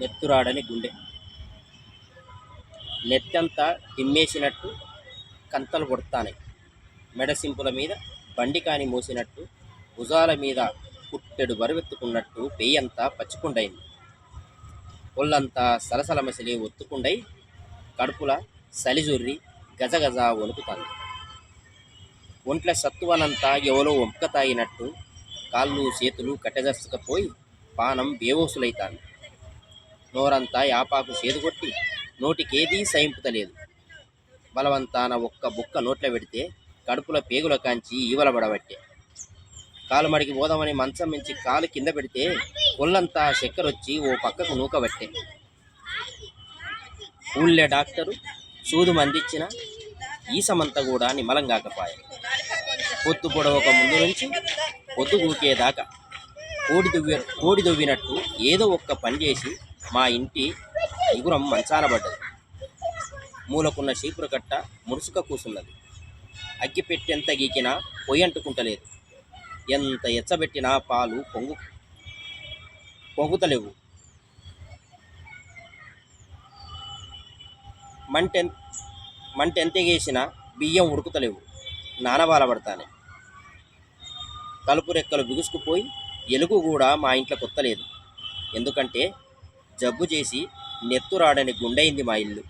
నెత్తురాడని గుండె. నెత్తంతా తిమ్మేసినట్టు కంతలు కొడతానయి. మెడసింపుల మీద బండికాని మోసినట్టు, భుజాల మీద పుట్టెడు బరువెత్తుకున్నట్టు పెయ్యంతా పచ్చికుండైంది. ఒళ్ళంతా సలసలమసిలి ఒత్తుకుండై కడుపుల సలిజొర్రి గజగజ వణుకుతాంది. ఒంట్ల సత్తువనంతా ఎవలో వంక తాగినట్టు కాళ్ళు చేతులు కట్టెదసుకపోయి పానం బేవోసులైతాంది. నోరంతా యాపాకు చేదుకొట్టి నోటికేదీ సహింపుతలేదు. బలవంతాన ఒక్క బుక్క నోట్ల పెడితే కడుపుల పేగుల కాంచి ఈవలబడబట్టే. కాలు మడికి పోదామని మంచం మించి కాలు కింద పెడితే ఒళ్ళంతా చక్కెరొచ్చి ఓ పక్కకు నూకబట్టే. ఊళ్ళే డాక్టరు సూదు మందిచ్చిన ఈసమంతా కూడా నిమ్మలంగాకపాయే. పొత్తు పొడవక ముందు నుంచి పొద్దు గూకేదాకా కోడి దువ్వినట్టు ఏదో ఒక్క పని చేసి మా ఇంటి ఇగురం మంచాన పడ్డది. మూలకున్న చీపురు కట్ట మురుసుక కూసున్నది. అగ్గిపెట్టెంత గీకినా పొయ్యి అంటుకుంటలేదు. ఎంత ఎచ్చబెట్టినా పాలు పొంగుతలేవు. మంటెంతగేసినా బియ్యం ఉడుకుతలేవు. నానబాలబడతానే. తలుపు రెక్కలు బిగుసుకుపోయి ఎలుగు కూడా మా ఇంట్లో కొత్తలేదు. ఎందుకంటే జబ్బు చేసి నెత్తురాడని గుండైంది మా ఇల్లు.